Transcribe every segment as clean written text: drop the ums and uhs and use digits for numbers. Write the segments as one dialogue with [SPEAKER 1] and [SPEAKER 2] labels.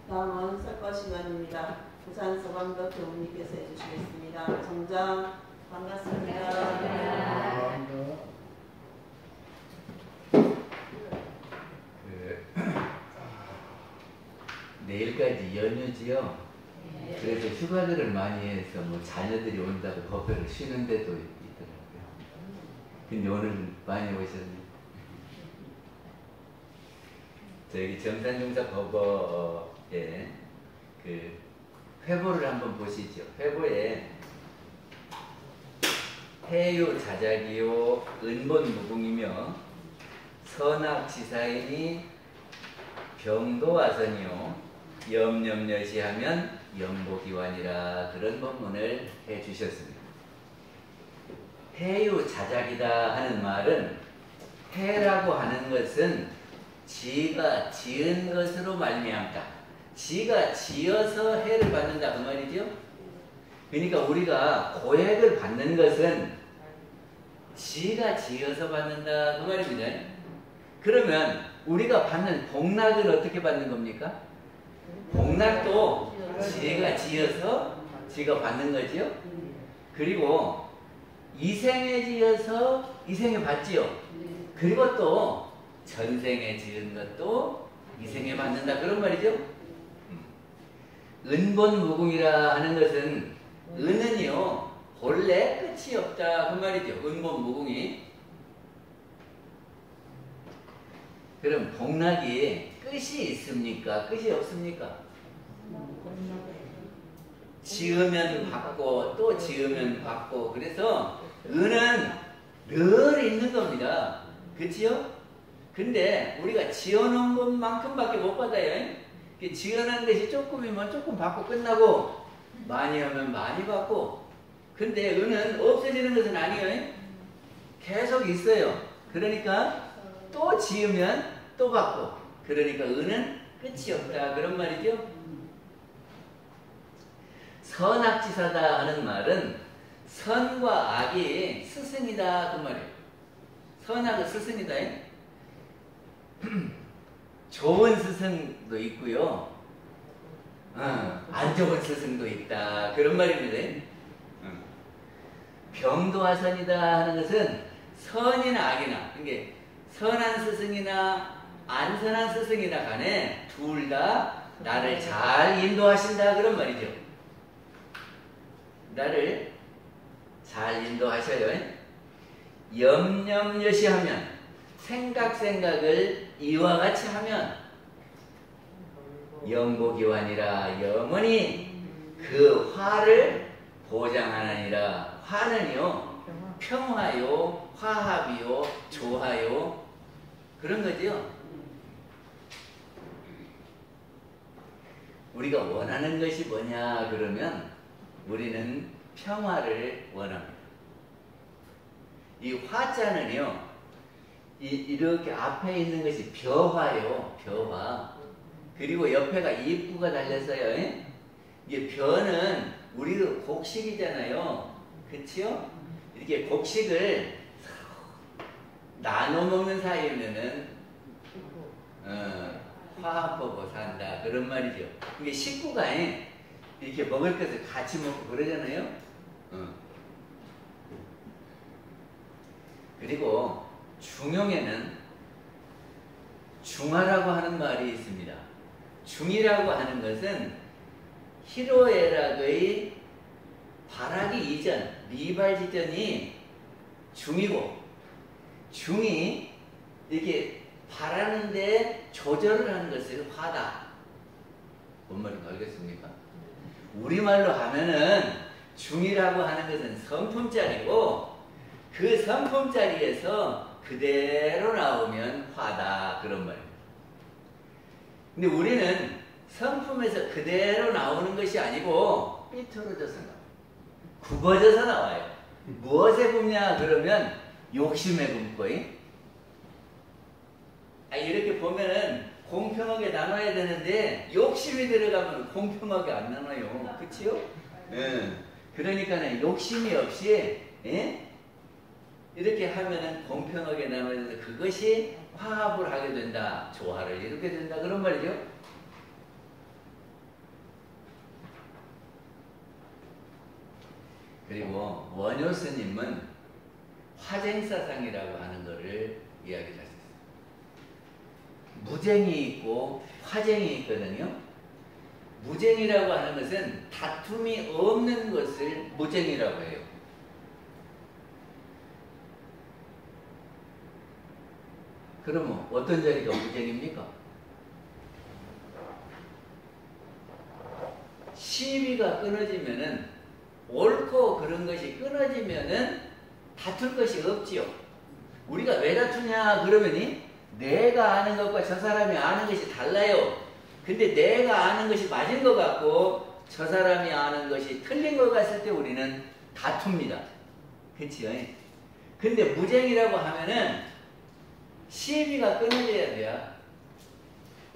[SPEAKER 1] 다음은 설거 시간입니다. 부산 서강덕 교무님께서 해주시겠습니다. 정장 반갑습니다.
[SPEAKER 2] 내일까지 연휴지요. 그래서 휴가들을 많이 해서 뭐 자녀들이 온다고 법회를 쉬는 데도 있더라고요. 근데 오늘 많이 오셨네요. 저기 정산중사 법어에 그 회보를 한번 보시죠. 회보에 해유 자작이요 은본무궁이며 선악지사이니 병도화선이요 염염여시하면 염보기환이라 그런 법문을 해주셨습니다. 해유 자작이다 하는 말은 해라고 하는 것은 지가 지은 것으로 말미암다. 지가 지어서 해를 받는다 그 말이죠. 그러니까 우리가 고액을 받는 것은 지가 지어서 받는다 그 말입니다. 그러면 우리가 받는 복락을 어떻게 받는 겁니까? 복락도 지가 지어서 지가 받는 거지요. 그리고 이생에 지어서 이생에 받지요. 그리고 또 전생에 지은 것도 이생에 받는다 그런 말이죠. 은본무궁이라 하는 것은 은은이요 본래 끝이 없다 그 말이죠. 은본무궁이. 그럼 복락이 끝이 있습니까? 끝이 없습니까? 지으면 받고 또 지으면 받고 그래서 은은 늘 있는 겁니다. 그치요? 근데 우리가 지어놓은 것만큼밖에 못 받아요. 지어놓은 것이 조금이면 조금 받고 끝나고 많이 하면 많이 받고 근데 은은 없어지는 것은 아니에요. 계속 있어요. 그러니까 또 지으면 또 받고 그러니까 은은 끝이 없다 그런 말이죠. 선악지사다 하는 말은 선과 악이 스승이다 그 말이에요. 선악은 스승이다. 좋은 스승도 있고요. 안 좋은 스승도 있다 그런 말입니다. 병도화선이다 하는 것은 선이나 악이나 그러니까 선한 스승이나 안 선한 스승이나 간에 둘 다 나를 잘 인도하신다 그런 말이죠. 나를 잘 인도하셔요. 염염여시하면 생각을 이와 같이 하면 염보기환이라 영원히 그 화를 보장하느니라. 화는요 평화요 화합이요 조화요 그런 거죠. 우리가 원하는 것이 뭐냐 그러면 우리는 평화를 원합니다. 이 화자는요 이렇게 앞에 있는 것이 벼화요 벼화. 그리고 옆에가 입구가 달렸어요. 이게 벼는 우리도 곡식이잖아요. 그치요? 이렇게 곡식을 나눠 먹는 사이면은 화합 보고 산다 그런 말이죠. 이게 식구가 이렇게 먹을 것을 같이 먹고 그러잖아요. 그리고 중용에는 중화라고 하는 말이 있습니다. 중이라고 하는 것은 희로애락의 발하기 이전 미발지전이 중이고 중이 이렇게 바라는데 조절을 하는 것을 화다. 뭔 말인지 알겠습니까? 우리말로 하면은 중이라고 하는 것은 성품자리고 그 성품자리에서 그대로 나오면 화다 그런 말입니다. 근데 우리는 성품에서 그대로 나오는 것이 아니고 삐뚤어져서 나와요. 굽어져서 나와요. 무엇에 굽냐 그러면 욕심에 굽고 이렇게 보면은 공평하게 나눠야 되는데 욕심이 들어가면 공평하게 안 나눠요. 그치요? 그러니까 욕심이 없이 이렇게 하면은 공평하게 나눠야 되는데 그것이 화합을 하게 된다. 조화를 이루게 된다. 그런 말이죠. 그리고 원효 스님은 화쟁사상이라고 하는 것을 이야기를 하셨어요. 무쟁이 있고 화쟁이 있거든요. 무쟁이라고 하는 것은 다툼이 없는 것을 무쟁이라고 해요. 그러면 어떤 자리가 무쟁입니까? 시비가 끊어지면은, 옳고 그런 것이 끊어지면은 다툴 것이 없지요. 우리가 왜 다투냐 그러면이 내가 아는 것과 저 사람이 아는 것이 달라요. 근데 내가 아는 것이 맞은 것 같고 저 사람이 아는 것이 틀린 것 같을 때 우리는 다툽니다. 그치요? 근데 무쟁이라고 하면은 시비가 끊어져야 돼요.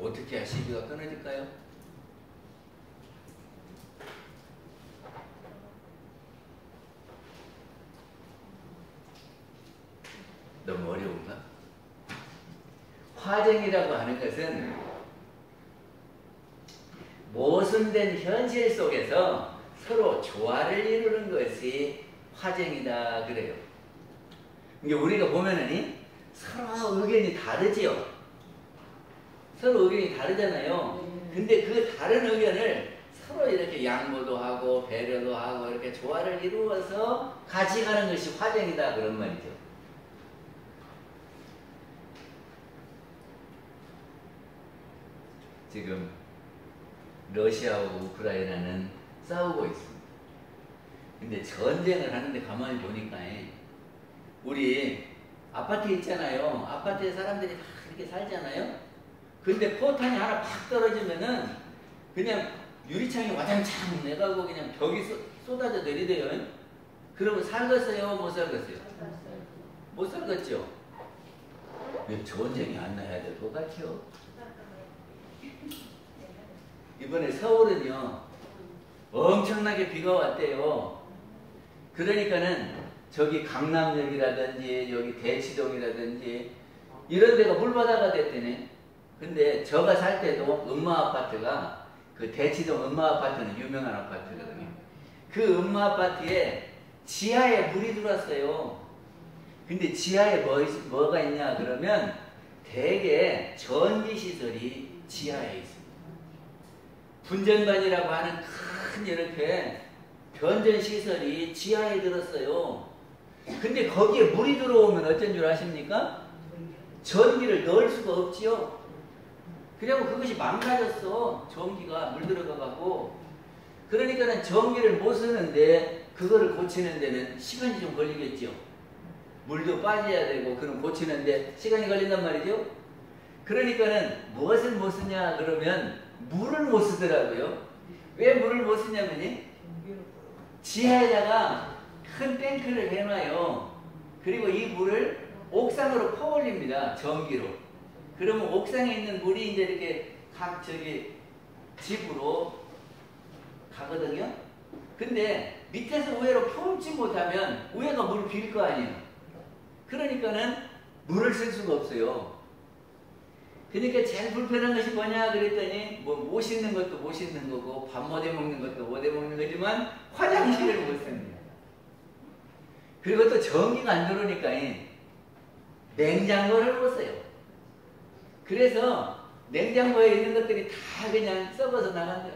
[SPEAKER 2] 어떻게 해야 시비가 끊어질까요? 너무 어려운가? 화쟁이라고 하는 것은 모순된 현실 속에서 서로 조화를 이루는 것이 화쟁이다 그래요. 그러니까 우리가 보면은 서로 의견이 다르지요. 서로 의견이 다르잖아요. 근데 그 다른 의견을 서로 이렇게 양보도 하고 배려도 하고 이렇게 조화를 이루어서 같이 가는 것이 화쟁이다 그런 말이죠. 지금 러시아하고 우크라이나는 싸우고 있습니다. 근데 전쟁을 하는데 가만히 보니까 우리 아파트에 있잖아요. 아파트에 사람들이 다 이렇게 살잖아요. 근데 포탄이 하나 팍 떨어지면은 그냥 유리창이 와장창 내가고 그냥 벽이 쏟아져 내리대요. 그러면 살겠어요? 못 살겠어요? 못 살겠죠? 왜 전쟁이 안 나야 될 것 같죠? 이번에 서울은요 엄청나게 비가 왔대요. 그러니까는 저기 강남역이라든지 여기 대치동이라든지 이런 데가 물바다가 됐대네. 근데 저가 살 때도 음마아파트가 그 대치동 음마아파트는 유명한 아파트거든요. 그 음마아파트에 지하에 물이 들어왔어요. 근데 지하에 뭐가 있냐 그러면 대개 전기시설이 지하에 있습니다. 분전반이라고 하는 큰 이렇게 변전시설이 지하에 들었어요. 근데 거기에 물이 들어오면 어쩐 줄 아십니까? 전기를 넣을 수가 없지요. 그리고 그것이 망가졌어. 전기가 물 들어가고. 그러니까는 전기를 못 쓰는데 그거를 고치는 데는 시간이 좀 걸리겠죠. 물도 빠져야 되고 그럼 고치는데 시간이 걸린단 말이죠. 그러니까는 무엇을 못 쓰냐 그러면 물을 못 쓰더라고요. 왜 물을 못 쓰냐면요. 지하에다가 큰 탱크를 해놔요. 그리고 이 물을 옥상으로 퍼올립니다. 전기로. 그러면 옥상에 있는 물이 이제 이렇게 각 저기 집으로 가거든요. 근데 밑에서 위로 품지 못하면 위에가 물을 빌 거 아니에요. 그러니까는 물을 쓸 수가 없어요. 그러니까 제일 불편한 것이 뭐냐 그랬더니 뭐 못 씻는 것도 못 씻는 거고 밥 못 해 먹는 것도 못 해 먹는 거지만 화장실을 못 씁니다. 그리고 또 전기가 안 들어오니까 냉장고를 못 써요. 그래서 냉장고에 있는 것들이 다 그냥 썩어서 나간대요.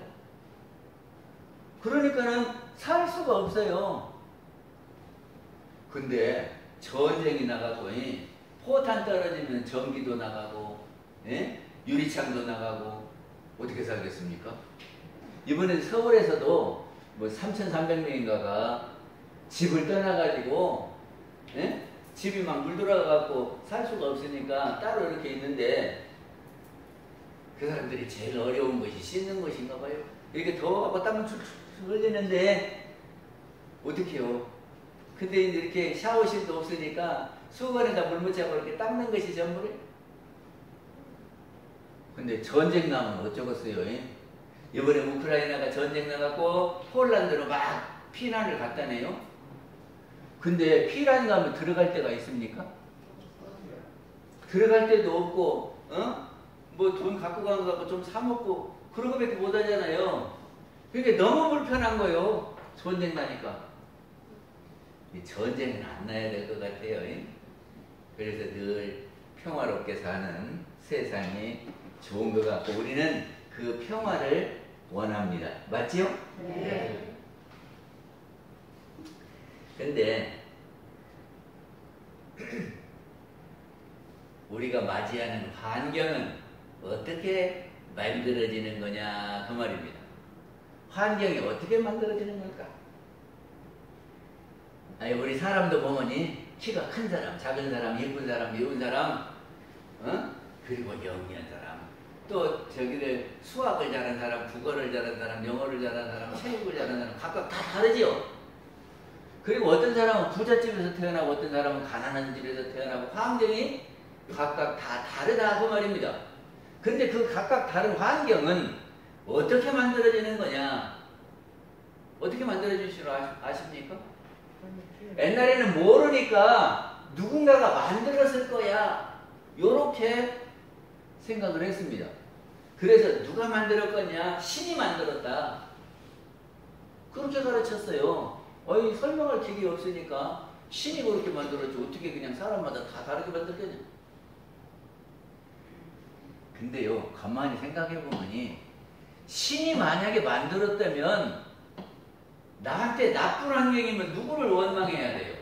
[SPEAKER 2] 그러니까는 살 수가 없어요. 근데 전쟁이 나가고 포탄 떨어지면 전기도 나가고 유리창도 나가고 어떻게 살겠습니까? 이번에 서울에서도 뭐 3,300명인가가 집을 떠나가지고 집이 막 물 들어가갖고 살 수가 없으니까 따로 이렇게 있는데 그 사람들이 제일 어려운 것이 씻는 것인가 봐요. 이렇게 더워갖고 땀을 축축 흘리는데 어떡해요. 근데 이렇게 샤워실도 없으니까 수건에다 물 묻혀갖고 이렇게 닦는 것이 전부래요. 근데 전쟁 나면 어쩌겠어요. 이번에 우크라이나가 전쟁 나갖고 폴란드로 막 피난을 갔다네요. 근데 피난 가면 들어갈 데가 있습니까? 들어갈 데도 없고 뭐 돈 갖고 간 거 갖고 좀 사 먹고 그런 거밖에 못 하잖아요. 그게 너무 불편한 거예요. 전쟁 나니까. 이 전쟁은 안 나야 될 것 같아요. 그래서 늘 평화롭게 사는 세상이 좋은 것 같고 우리는 그 평화를 원합니다. 맞지요?
[SPEAKER 3] 네.
[SPEAKER 2] 근데 우리가 맞이하는 환경은 어떻게 만들어지는 거냐 그 말입니다. 환경이 어떻게 만들어지는 걸까? 아니 우리 사람도 보면이 키가 큰 사람, 작은 사람, 예쁜 사람, 미운 사람, 그리고 영리한 사람, 또 저기를 수학을 잘하는 사람, 국어를 잘하는 사람, 영어를 잘하는 사람, 체육을 잘하는 사람 각각 다 다르지요. 그리고 어떤 사람은 부잣집에서 태어나고 어떤 사람은 가난한 집에서 태어나고 환경이 각각 다 다르다 그 말입니다. 근데 그 각각 다른 환경은 어떻게 만들어지는 거냐? 어떻게 만들어질 줄 아십니까? 옛날에는 모르니까 누군가가 만들었을 거야 요렇게 생각을 했습니다. 그래서 누가 만들었거냐? 신이 만들었다 그렇게 가르쳤어요. 어이 설명할 길이 없으니까 신이 그렇게 만들었지 어떻게 그냥 사람마다 다 다르게 만들겠냐. 근데요 가만히 생각해보니 신이 만약에 만들었다면 나한테 나쁜 환경이면 누구를 원망해야 돼요?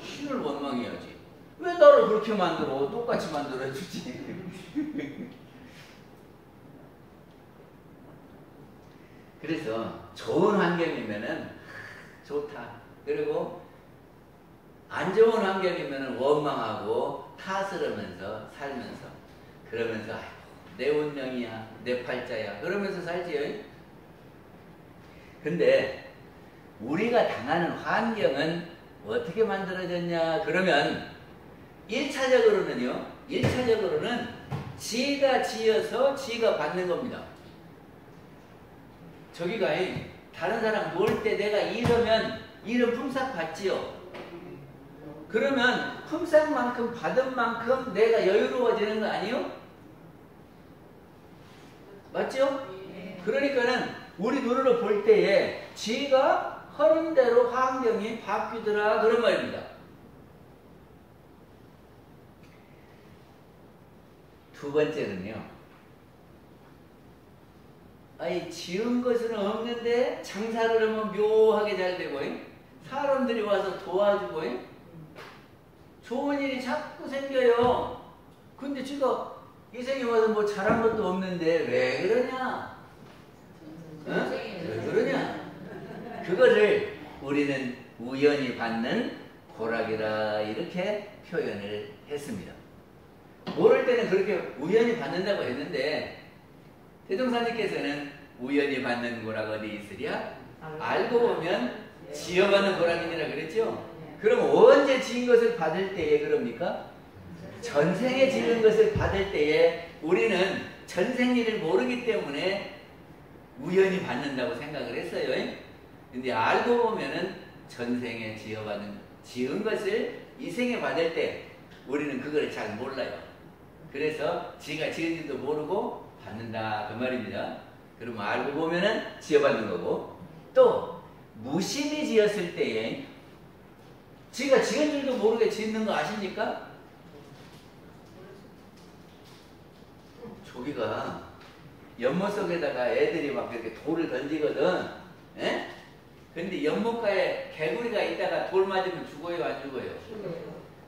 [SPEAKER 2] 신을 원망해야지. 왜 나를 그렇게 만들어? 똑같이 만들어주지. 그래서 좋은 환경이면은 좋다. 그리고 안 좋은 환경이면은 원망하고 탓을 하면서 살면서 그러면서 아이고, 내 운명이야, 내 팔자야 그러면서 살지요. 근데 우리가 당하는 환경은 어떻게 만들어졌냐 그러면 1차적으로는 지가 지어서 지가 받는 겁니다. 저기가 다른 사람 놀 때 내가 이러면 이런 품삯 받지요. 그러면 품삯만큼 받은 만큼 내가 여유로워지는 거 아니요? 맞죠? 그러니까는 우리 눈으로 볼 때에 지가 하는 대로 환경이 바뀌더라 그런 말입니다. 두 번째는요. 아니 지은 것은 없는데 장사를 하면 묘하게 잘 되고 사람들이 와서 도와주고 좋은 일이 자꾸 생겨요. 근데 지가 이 생에 와서 뭐 잘한 것도 없는데 왜 그러냐? 왜 그러냐? 그거를 우리는 우연히 받는 고락이라 이렇게 표현을 했습니다. 모를 때는 그렇게 우연히 받는다고 했는데 대종사님께서는 우연히 받는 고락 어디 있으랴? 알고 보면 지어받는 고락이니라 그랬죠? 그럼 언제 지은 것을 받을 때에 그럽니까? 전생에 지은 것을 받을 때에 우리는 전생일을 모르기 때문에 우연히 받는다고 생각을 했어요. 근데 알고 보면은 전생에 지은 것을 이 생에 받을 때 우리는 그걸 잘 몰라요. 그래서 지가 지은지도 모르고 받는다 그 말입니다. 그러면 알고 보면은 지어받는 거고 또 무심히 지었을 때에 지가 지은 줄도 모르게 짓는 거 아십니까? 조기가 연못 속에다가 애들이 막 이렇게 돌을 던지거든. 에? 근데 연못가에 개구리가 있다가 돌 맞으면 죽어요, 안 죽어요?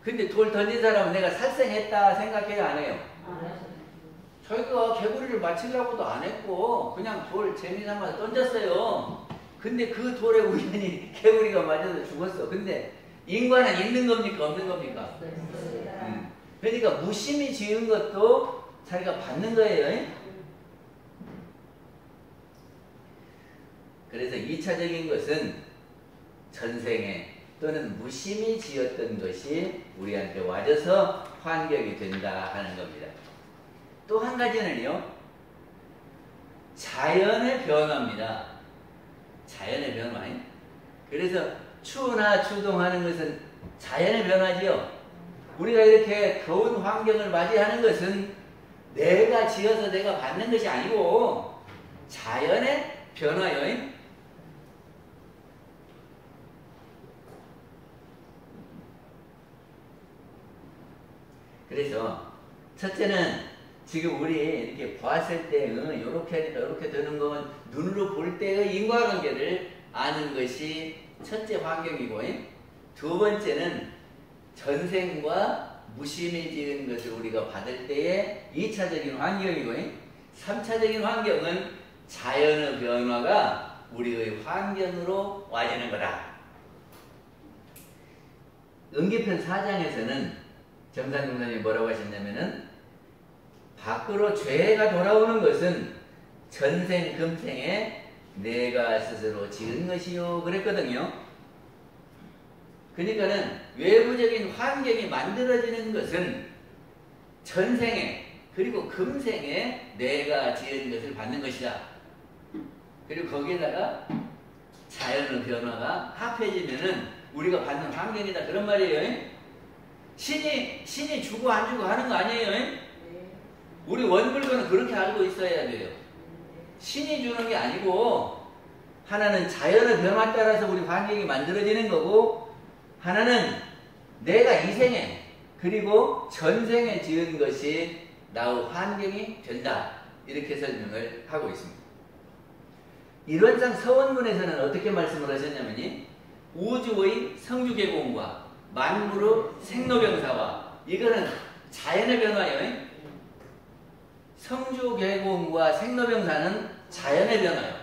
[SPEAKER 2] 근데 돌 던진 사람은 내가 살생했다 생각해요, 안 해요? 저희가 개구리를 맞추려고도 안 했고 그냥 돌 재미삼아서 던졌어요. 근데 그 돌에 우연히 개구리가 맞아서 죽었어. 근데 인과는 있는 겁니까, 없는 겁니까? 그러니까 무심히 지은 것도 자기가 받는 거예요. 그래서 2차적인 것은 전생에 또는 무심히 지었던 것이 우리한테 와줘서 환경이 된다 하는 겁니다. 또 한 가지는요. 자연의 변화입니다. 자연의 변화. 그래서 추나 추동하는 것은 자연의 변화지요. 우리가 이렇게 더운 환경을 맞이하는 것은 내가 지어서 내가 받는 것이 아니고 자연의 변화요. 그래서 첫째는 지금 우리 이렇게 보았을 때 이렇게 되는 건 눈으로 볼 때의 인과관계를 아는 것이 첫째 환경이고, 두 번째는 전생과 무심히 지은 것을 우리가 받을 때의 2차적인 환경이고, 3차적인 환경은 자연의 변화가 우리의 환경으로 와지는 거다. 응기편 4장에서는 정산공사님이 뭐라고 하셨냐면은, 밖으로 죄가 돌아오는 것은 전생 금생에 내가 스스로 지은 것이요 그랬거든요. 그러니까는 외부적인 환경이 만들어지는 것은 전생에 그리고 금생에 내가 지은 것을 받는 것이다. 그리고 거기에다가 자연의 변화가 합해지면은 우리가 받는 환경이다, 그런 말이에요. 신이 주고 안 주고 하는 거 아니에요. 우리 원불교는 그렇게 알고 있어야 돼요. 신이 주는 게 아니고, 하나는 자연의 변화에 따라서 우리 환경이 만들어지는 거고, 하나는 내가 이 생에 그리고 전생에 지은 것이 나의 환경이 된다, 이렇게 설명을 하고 있습니다. 이론상 서원문에서는 어떻게 말씀을 하셨냐면, 우주의 성주계공과 만물의 생로병사와, 이거는 자연의 변화예요. 성주계공과 생로병사는 자연의 변화예요.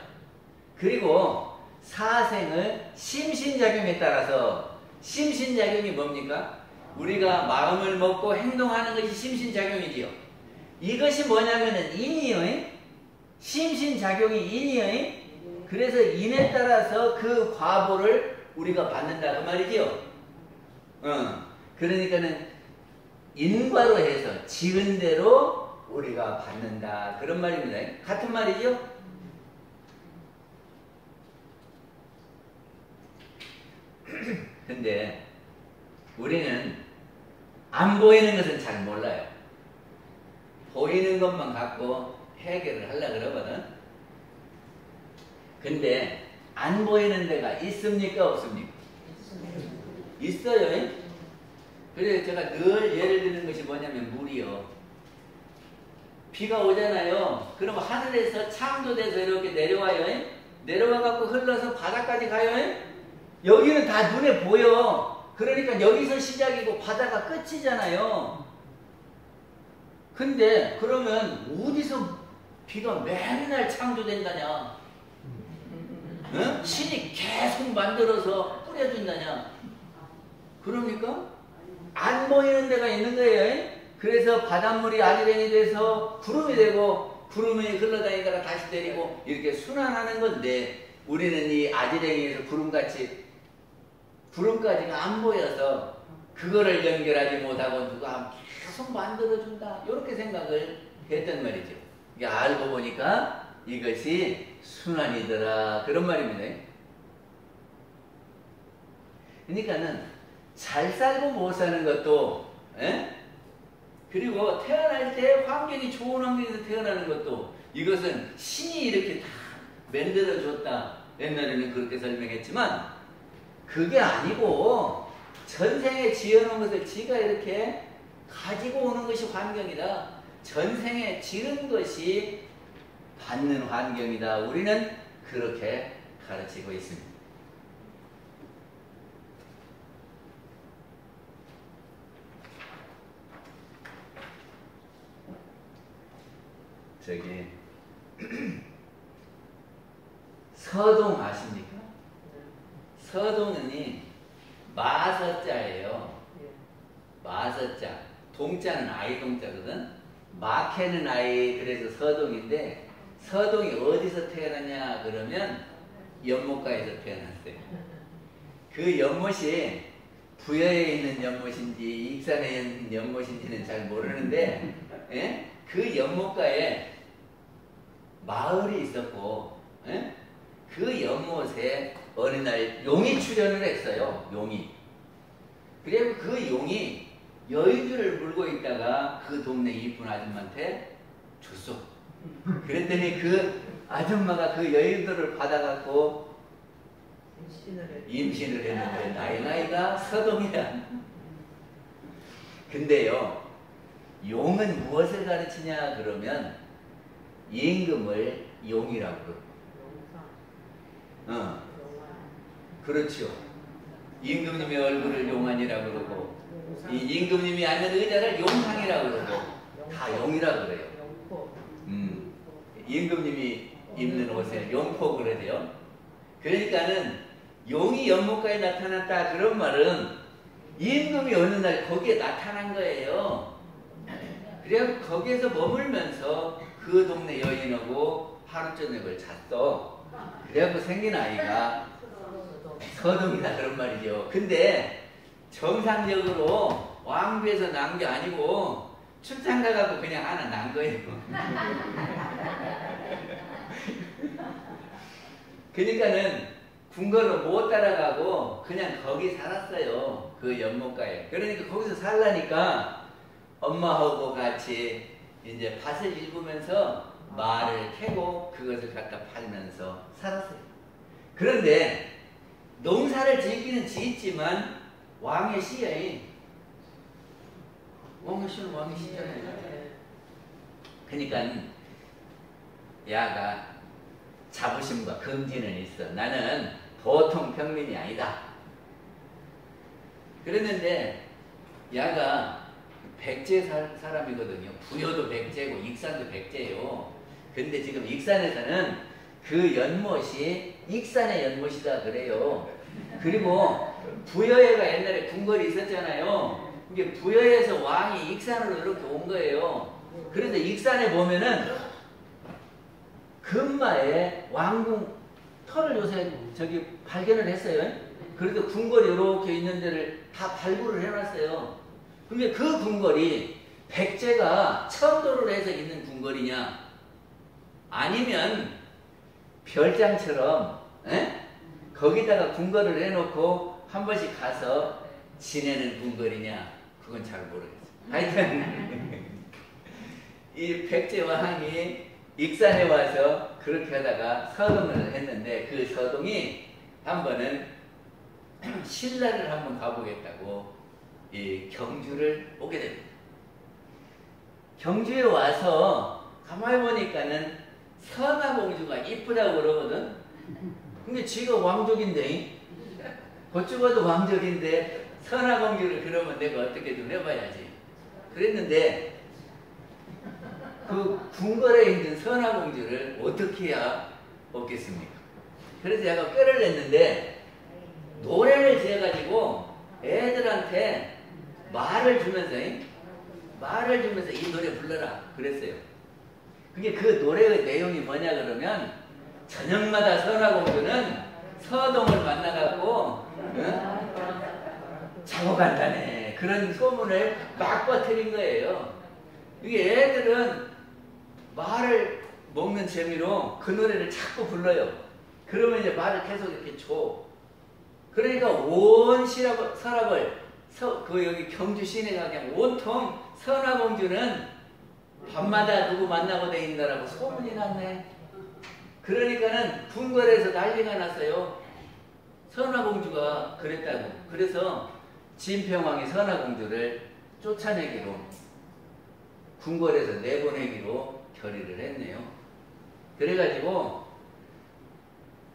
[SPEAKER 2] 그리고 사생의 심신작용에 따라서, 심신작용이 뭡니까? 우리가 마음을 먹고 행동하는 것이 심신작용이지요. 이것이 뭐냐면은 인이요. 심신작용이 인이요. 그래서 인에 따라서 그 과보를 우리가 받는다, 그 말이지요. 그러니까는 인과로 해서 지은 대로 우리가 받는다, 그런 말입니다. 같은 말이죠? 근데 우리는 안 보이는 것은 잘 몰라요. 보이는 것만 갖고 해결을 하려고 그러거든. 근데 안 보이는 데가 있습니까, 없습니까? 있어요. 그래서 제가 늘 예를 드는 것이 뭐냐면 물이요. 비가 오잖아요. 그럼 하늘에서 창조돼서 이렇게 내려와요. 내려와 갖고 흘러서 바다까지 가요. 여기는 다 눈에 보여. 그러니까 여기서 시작이고 바다가 끝이잖아요. 근데 그러면 어디서 비가 맨날 창조된다냐? 응? 신이 계속 만들어서 뿌려준다냐? 그럽니까? 안 보이는 데가 있는 거예요. 그래서 바닷물이 아지랭이 돼서 구름이 되고, 구름이 흘러다니다가 다시 내리고, 이렇게 순환하는 건데, 우리는 이 아지랭이에서 구름까지가 안 보여서 그거를 연결하지 못하고 누가 계속 만들어준다, 이렇게 생각을 했단 말이죠. 이게 알고 보니까 이것이 순환이더라, 그런 말입니다. 그러니까는 잘 살고 못 사는 것도, 그리고 태어날 때 환경이 좋은 환경에서 태어나는 것도, 이것은 신이 이렇게 다 만들어줬다, 옛날에는 그렇게 설명했지만, 그게 아니고 전생에 지어놓은 것을 지가 이렇게 가지고 오는 것이 환경이다. 전생에 지은 것이 받는 환경이다. 우리는 그렇게 가르치고 있습니다. 저기 서동 아십니까? 서동은 마서자예요. 마서자. 동자는 아이 동자거든. 마케는 아이, 그래서 서동인데, 서동이 어디서 태어났냐 그러면 연못가에서 태어났어요. 그 연못이 부여에 있는 연못인지 익산에 있는 연못인지는 잘 모르는데, 그 연못가에 마을이 있었고, 그 연못에 어느 날 용이 출현을 했어요. 용이. 그리고 그 용이 여의주를 물고 있다가 그 동네 이쁜 아줌마한테 줬어. 그랬더니 그 아줌마가 그 여의주를 받아갖고 임신을 했는데 나이가 서동이야. 근데요, 용은 무엇을 가르치냐 그러면 임금을 용이라고 그러고, 그렇죠. 임금님의 얼굴을 용안이라고 그러고, 이 임금님이 앉는 의자를 용상이라고 그러고, 다 용이라고 그래요. 임금님이 입는 옷에 용포 그러대요. 그러니까는 용이 연못가에 나타났다 그런 말은 임금이 어느 날 거기에 나타난 거예요. 그래서 거기에서 머물면서 그 동네 여인하고 하루 저녁을 잤어. 그래갖고 생긴 아이가 서동이다 그런 말이죠. 근데 정상적으로 왕비에서 난 게 아니고 출장 가갖고 그냥 하나 난 거예요. 그러니까는 궁궐로 못 따라가고 그냥 거기 살았어요. 그 연못가에. 그러니까 거기서 살라니까 엄마하고 같이 이제 밭을 일구면서 말을 캐고 그것을 갖다 팔면서 살았어요. 그런데 농사를 짓기는 짓지만 왕의 시에 왕의 시는 왕의 시잖아요. 그러니까 야가 자부심과 긍지는 있어. 나는 보통 평민이 아니다. 그랬는데 야가 백제 사람이거든요. 부여도 백제고 익산도 백제예요. 근데 지금 익산에서는 그 연못이 익산의 연못이다 그래요. 그리고 부여에가 옛날에 궁궐이 있었잖아요. 이게 부여에서 왕이 익산으로 이렇게 온 거예요. 그래서 익산에 보면은 금마에 왕궁 터를 요새 저기 발견을 했어요. 그래도 궁궐이 이렇게 있는 데를 다 발굴을 해놨어요. 근데 그 궁궐이 백제가 첨도를 해서 있는 궁궐이냐 아니면 별장처럼 거기다가 궁궐을 해놓고 한 번씩 가서 지내는 궁궐이냐 그건 잘 모르겠어요. 하여튼 이 백제 왕이 익산에 와서 그렇게 하다가 서동을 했는데 그 서동이 한 번은 신라를 한번 가보겠다고 이 경주를 오게 됩니다. 경주에 와서 가만히 보니까는 선화공주가 이쁘다고 그러거든. 근데 지가 왕족인데 그쪽도 왕족인데 선화공주를 그러면 내가 어떻게 좀 해봐야지. 그랬는데 그 궁궐에 있는 선화공주를 어떻게 해야 없겠습니까? 그래서 제가 꾀를 냈는데 노래를 지어가지고 애들한테 말을 주면서 이 노래 불러라 그랬어요. 그게 그 노래의 내용이 뭐냐 그러면 저녁마다 선화공주는 서동을 만나갖고 자고 간다네 그런 소문을 막 퍼뜨린 거예요. 이게 애들은 말을 먹는 재미로 그 노래를 자꾸 불러요. 그러면 이제 말을 계속 이렇게 줘. 그러니까 온 서랍을 그 여기 경주 시내가 그냥 온통 선화공주는 밤마다 누구 만나고 다닌다라고 소문이 났네. 그러니까는 궁궐에서 난리가 났어요. 선화공주가 그랬다고. 그래서 진평왕이 선화공주를 쫓아내기로 궁궐에서 내보내기로 결의를 했네요. 그래가지고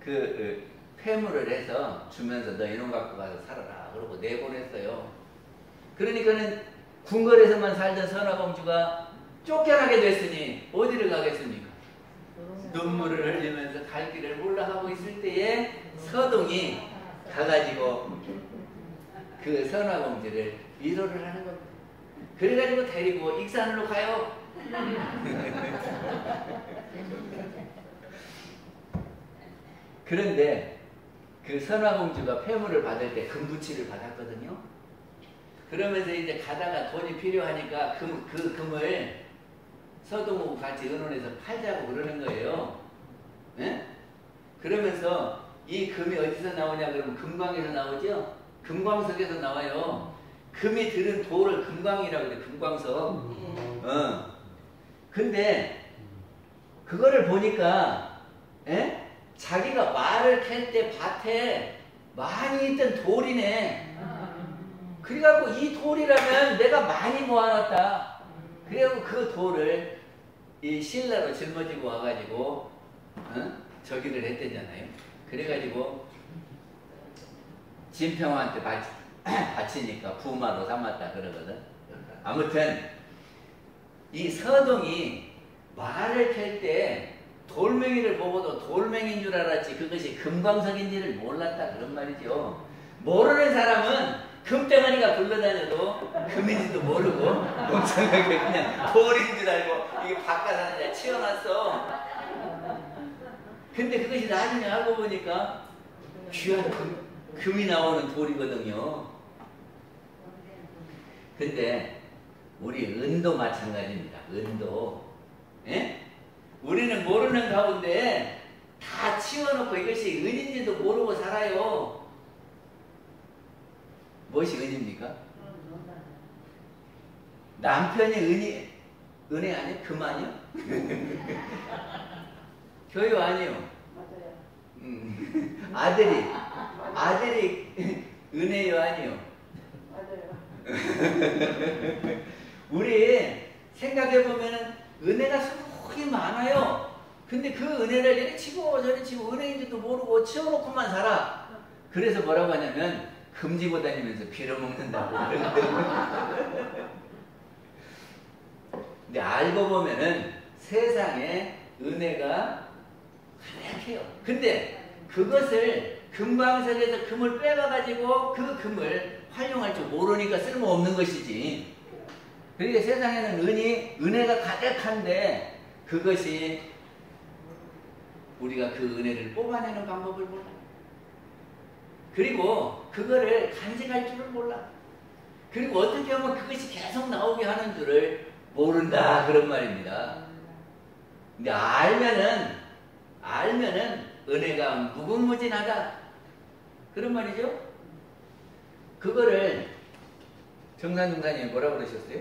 [SPEAKER 2] 그 폐물을 해서 주면서 너 이놈 갖고 가서 살아라 그러고 내보냈어요. 그러니까는 궁궐에서만 살던 선화공주가 쫓겨나게 됐으니 어디를 가겠습니까? 눈물을 흘리면서 갈 길을 몰라 하고 있을 때에 서동이 가가지고 그 선화공주를 위로를 하는 겁니다. 그래가지고 데리고 익산으로 가요. 그런데 그 선화공주가 폐물을 받을 때 금부치를 받았거든요. 그러면서 이제 가다가 돈이 필요하니까 그 금을 서동하고 같이 의논해서 팔자고 그러는 거예요. 네? 그러면서 이 금이 어디서 나오냐 그러면 금광에서 나오죠. 금광석에서 나와요. 금이 들은 돌을 금광이라고 그래. 금광석. 근데 그거를 보니까 자기가 말을 캘 때 밭에 많이 있던 돌이네. 그래갖고 이 돌이라면 내가 많이 모아놨다. 그래갖고 그 돌을 이 신라로 짊어지고 와가지고 저기를 했대잖아요. 그래가지고 진평한테 바치니까 부마로 삼았다 그러거든. 아무튼 이 서동이 말을 펼 때 돌멩이를 보고도 돌멩이인 줄 알았지 그것이 금광석인지를 몰랐다 그런 말이죠. 모르는 사람은 금덩어리가 굴러다녀도 금인지도 모르고 멍청하게 그냥 돌인 줄 알고 이게 바깥에 치워놨어. 근데 그것이 나중에 알고 보니까 귀한 금이 나오는 돌이거든요. 근데 우리 은도 마찬가지입니다. 은도. 예? 우리는 모르는 가운데 다 치워놓고 이것이 은인지도 모르고 살아요. 무엇이 은입니까? 남편이 은혜 아니에요? 금 아니요? 교유 아니요? 맞아요. 아들이 은혜요 아니요? 맞아요. 우리 생각해보면 은혜가 수록이 많아요. 근데 그 은혜를 이렇게 치고 저리 치고 은혜인지도 모르고 치워놓고만 살아. 그래서 뭐라고 하냐면 금지고 다니면서 빌어먹는다고. 근데 알고 보면은 세상에 은혜가 가득해요. 근데 그것을 금광석에서 금을 빼가지고 그 금을 활용할 줄 모르니까 쓸모없는 것이지. 그러니까 세상에는 은혜가 가득한데 그것이 우리가 그 은혜를 뽑아내는 방법을 몰라. 그리고 그거를 간직할 줄을 몰라. 그리고 어떻게 하면 그것이 계속 나오게 하는 줄을 모른다 그런 말입니다. 근데 알면은 은혜가 무궁무진하다 그런 말이죠. 그거를 정산중사님이 뭐라고 그러셨어요?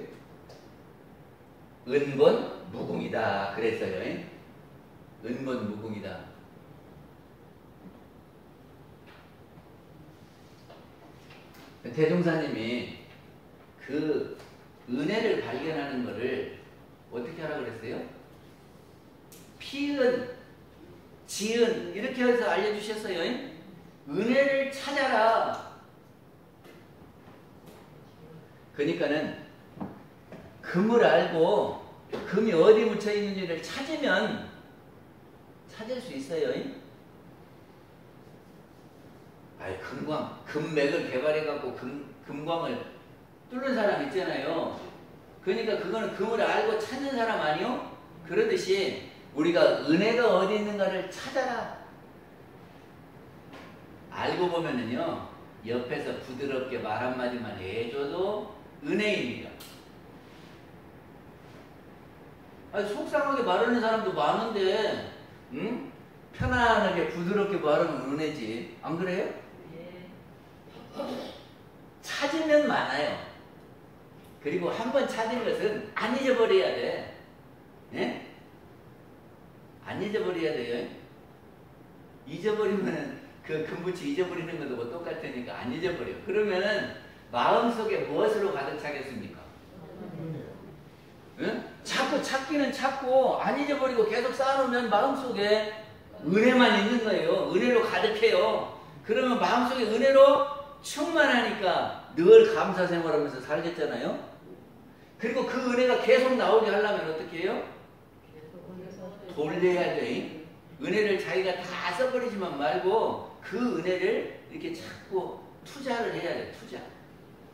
[SPEAKER 2] 은본 무궁이다 그랬어요. 은본 무궁이다. 대종사님이 그 은혜를 발견하는 것을 어떻게 하라 그랬어요? 피은, 지은 이렇게 해서 알려주셨어요. 은혜를 찾아라. 그러니까는 금을 알고 금이 어디 묻혀 있는지를 찾으면 찾을 수 있어요. 아이 금맥을 개발해갖고 금광을 뚫는 사람 있잖아요. 그러니까 그거는 금을 알고 찾는 사람 아니요? 그러듯이 우리가 은혜가 어디 있는가를 찾아라. 알고 보면은요, 옆에서 부드럽게 말 한마디만 해줘도 은혜입니다. 아니, 속상하게 말하는 사람도 많은데, 응? 편안하게 부드럽게 말하면 은혜지. 안 그래요? 예. 찾으면 많아요. 그리고 한번 찾은 것은 안 잊어버려야 돼. 예? 안 잊어버려야 돼요. 잊어버리면 그 금붙이 잊어버리는 것도 똑같으니까 안 잊어버려. 그러면은 마음속에 무엇으로 가득 차겠습니까? 응? 자꾸 찾기는 찾고 안 잊어버리고 계속 쌓아놓으면 마음속에 은혜만 있는 거예요. 은혜로 가득해요. 그러면 마음속에 은혜로 충만하니까 늘 감사 생활하면서 살겠잖아요. 그리고 그 은혜가 계속 나오게 하려면 어떻게 해요? 돌려야 돼. 은혜를 자기가 다 써버리지만 말고 그 은혜를 이렇게 자꾸 투자를 해야 돼. 투자.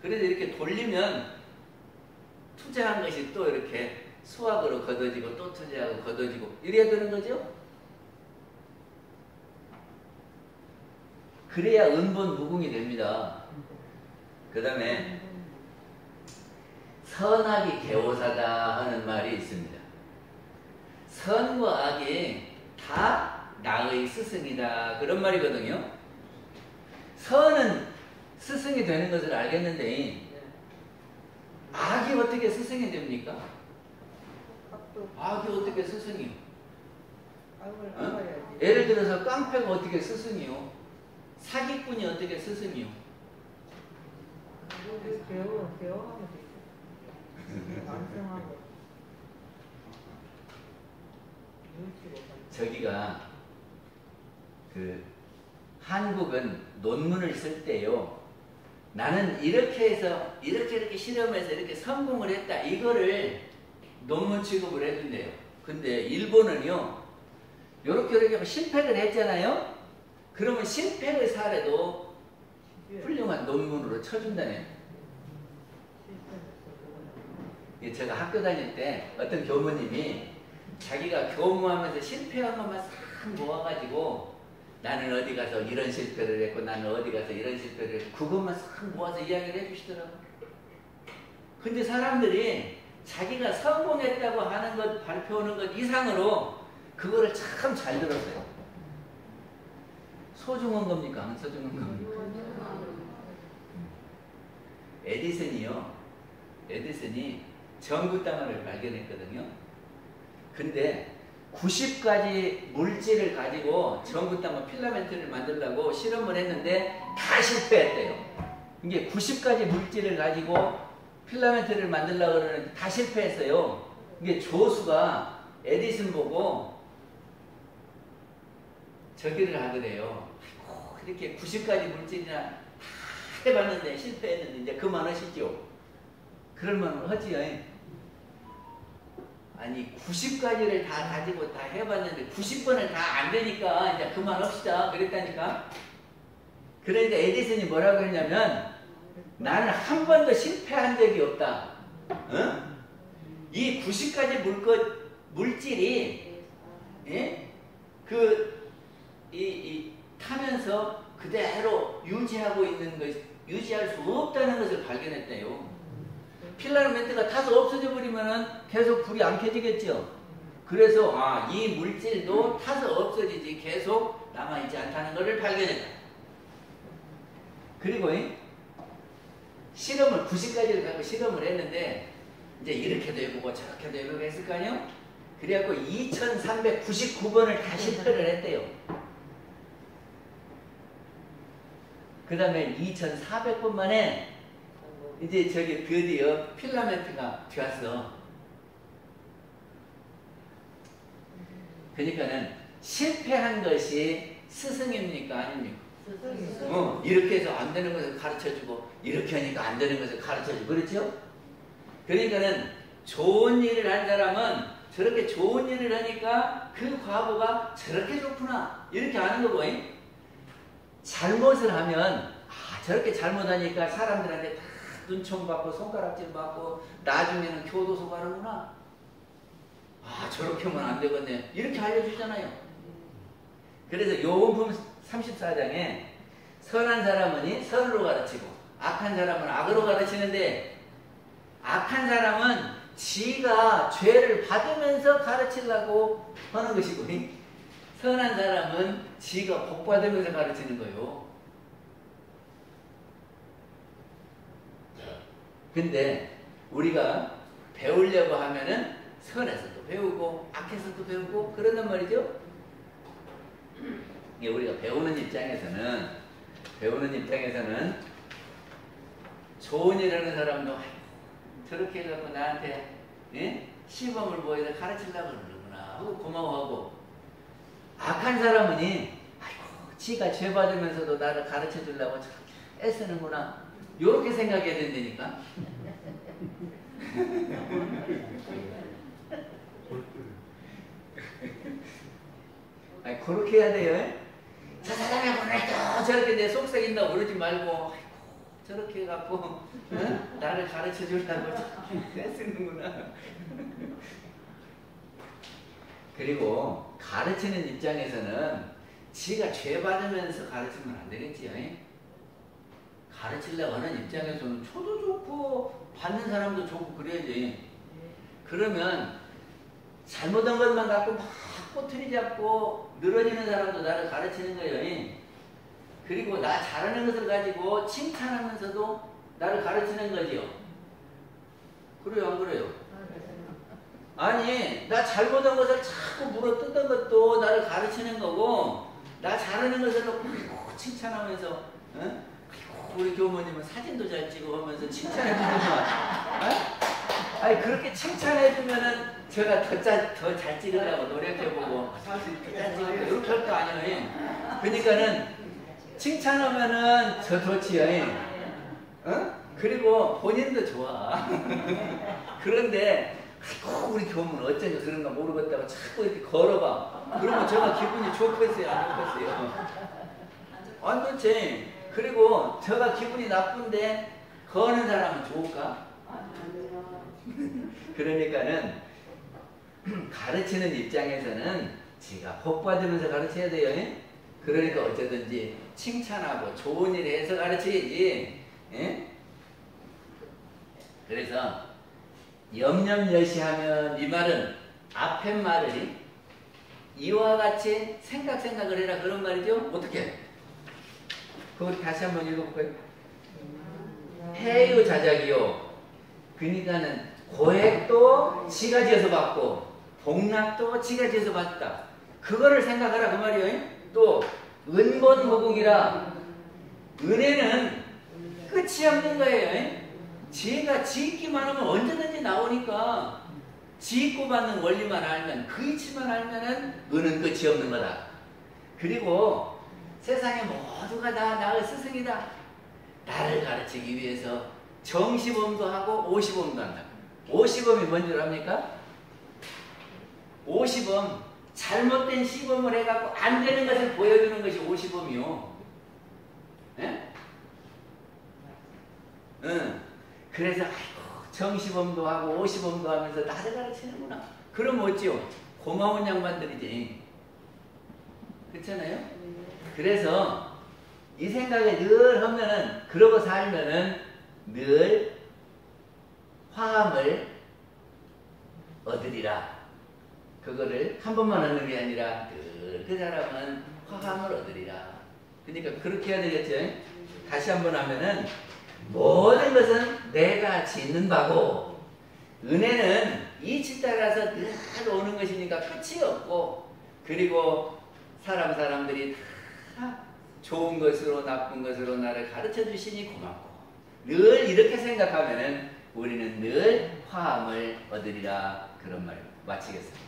[SPEAKER 2] 그래서 이렇게 돌리면 투자한 것이 또 이렇게 수확으로 걷어지고 또 투자하고 걷어지고 이래야 되는 거죠. 그래야 은본 무궁이 됩니다. 그 다음에 선악이 개오사다 하는 말이 있습니다. 선과 악이 다 나의 스승이다 그런 말이거든요. 선은 스승이 되는 것을 알겠는데 악이 어떻게 스승이 됩니까? 악이 어떻게 스승이요? 어? 예를 들어서 깡패가 어떻게 스승이요? 사기꾼이 어떻게 스승이요?
[SPEAKER 3] 배워하면 되죠. 완성하고.
[SPEAKER 2] 저기가 그 한국은 논문을 쓸 때요. 나는 이렇게 해서 이렇게 실험해서 이렇게 성공을 했다. 이거를 논문 취급을 해준대요. 근데 일본은요. 이렇게 실패를 했잖아요. 그러면 실패의 사례도 훌륭한 논문으로 쳐준다네요. 제가 학교 다닐 때 어떤 교무님이 자기가 교무하면서 실패한 것만 싹 모아가지고 나는 어디 가서 이런 실패를 했고 나는 어디 가서 이런 실패를 했고 그것만 싹 모아서 이야기를 해주시더라고요. 근데 사람들이 자기가 성공했다고 하는 것, 발표하는 것 이상으로 그거를 참 잘 들었어요. 소중한 겁니까? 안 소중한 겁니까? 에디슨이 전구다마를 발견했거든요. 근데 90가지 물질을 가지고 전구다마 필라멘트를 만들려고 실험을 했는데 다 실패했대요. 이게 90가지 물질을 가지고 필라멘트를 만들려고 그러는데 다 실패했어요. 이게 조수가 에디슨 보고 저기를 하더래요. 이렇게 90가지 물질이나 다 해봤는데 실패했는데 이제 그만하시죠. 그럴만 하지요. 아니 90가지를 다 가지고 다 해봤는데 90번은 다 안 되니까 이제 그만합시다 그랬다니까. 그러니까 에디슨이 뭐라고 했냐면 나는 한 번도 실패한 적이 없다. 어? 이 90가지 물질이 예? 타면서 그대로 유지하고 있는 것, 유지할 수 없다는 것을 발견했대요. 필라멘트가 타서 없어져 버리면은 계속 불이 안 켜지겠죠. 그래서 이 물질도 타서 없어지지 계속 남아있지 않다는 것을 발견했다. 그리고 실험을 90가지를 갖고 실험을 했는데 이제 이렇게도 해보고 저렇게도 해보고 했을 거 아니에요? 그래갖고 2399번을 다 실패를 했대요. 그 다음에 2400번 만에 이제 저기 드디어 필라멘트가 되었어. 그러니까는 실패한 것이 스승입니까? 아닙니까? 이렇게 해서 안 되는 것을 가르쳐주고 이렇게 하니까 안 되는 것을 가르쳐주고 그렇죠? 그러니까는 좋은 일을 한 사람은 저렇게 좋은 일을 하니까 그 과보가 저렇게 좋구나 이렇게 아는 거고 잘못을 하면 저렇게 잘못하니까 사람들한테 다 눈총 받고 손가락질 받고 나중에는 교도소 가는구나. 저렇게 하면 안 되겠네. 이렇게 알려주잖아요. 그래서 요원품 34장에 선한 사람은 선으로 가르치고 악한 사람은 악으로 가르치는데 악한 사람은 지가 죄를 받으면서 가르치려고 하는 것이고 선한 사람은 지가 복 받으면서 가르치는 거예요. 근데 우리가 배우려고 하면은 선에서도 배우고 악에서도 배우고 그런단 말이죠. 우리가 배우는 입장에서는 좋은 일 하는 사람도 저렇게 해갖고 나한테 시범을 보여서 가르치려고 그러는구나 하고 고마워하고, 악한 사람은 지가 죄 받으면서도 나를 가르쳐 주려고 저렇게 애쓰는구나 요렇게 생각해야 된다니까. 그렇게 해야 돼요. 저 사람이 오늘 또 저렇게 내 속삭인다고 그러지 말고 저렇게 해갖고 나를 가르쳐 주려고 애쓰는구나. 그리고 가르치는 입장에서는 지가 죄 받으면서 가르치면 안 되겠지요. 가르치려고 하는 입장에서는 초도 좋고 받는 사람도 좋고 그래야지. 그러면 잘못한 것만 갖고 막 꼬투리 잡고 늘어지는 사람도 나를 가르치는 거예요. 그리고 나 잘하는 것을 가지고 칭찬하면서도 나를 가르치는 거지요. 그래요, 안 그래요? 아니, 나 잘못한 것을 자꾸 물어뜯던 것도 나를 가르치는 거고, 나 잘하는 것을 칭찬하면서, 우리 교모님은 사진도 잘 찍어 하면서 칭찬해주더만. 아니, 그렇게 칭찬해주면은 제가 더 잘 찍으려고 노력해보고, 이렇게 할 거 아니에요. 그러니까는 칭찬하면은 저 좋지요. 어? 그리고 본인도 좋아. 그런데 꼭 우리 교무는 어쩐지 그런가 모르겠다고 자꾸 이렇게 걸어봐. 그러면 제가 기분이 좋겠어요, 안 좋겠어요? 안 좋지. 그리고 제가 기분이 나쁜데 거는 사람은 좋을까? 그러니까는 가르치는 입장에서는 제가 복 받으면서 가르쳐야 돼요. 그러니까 어쩌든지 칭찬하고 좋은 일 해서 가르쳐야지. 예? 그래서 염려여시하면 이 말은 앞에 말을 이와 같이 생각을 해라 그런 말이죠. 어떻게? 그거 다시 한번 읽어볼까요? 해유 자작이요. 그러니까는 고액도 지가 지어서 받고 복락도 지가 지어서 받다. 그거를 생각하라 그 말이에요. 또 은본무국이라 은혜는 끝이 없는 거예요. 지가 짓기만 하면 언제든지 나오니까 짓고 받는 원리만 알면 그 이치만 알면은 은은 끝이 없는 거다. 그리고 세상에 모두가 다 나의 스승이다. 나를 가르치기 위해서 정시범도 하고 오시범도 한다. 오시범이 뭔 줄 압니까? 오시범, 잘못된 시범을 해갖고 안 되는 것을 보여주는 것이 오시범이요. 예? 응. 그래서 아이고 정시범도 하고 오시범도 하면서 나를 가르치는구나. 그럼 어찌요? 고마운 양반들이지. 그렇잖아요? 그래서 이 생각에 늘 하면은 그러고 살면은 늘 화함을 얻으리라. 그거를 한 번만 얻는 게 아니라 늘 그 사람은 화함을 얻으리라. 그러니까 그렇게 해야 되겠죠. 다시 한번 하면은 모든 것은 내가 짓는 바고 은혜는 이치 따라서 늘 오는 것이니까 끝이 없고 그리고 사람들이 다 좋은 것으로 나쁜 것으로 나를 가르쳐 주시니 고맙고 늘 이렇게 생각하면은 우리는 늘 화함을 얻으리라. 그런 말 마치겠습니다.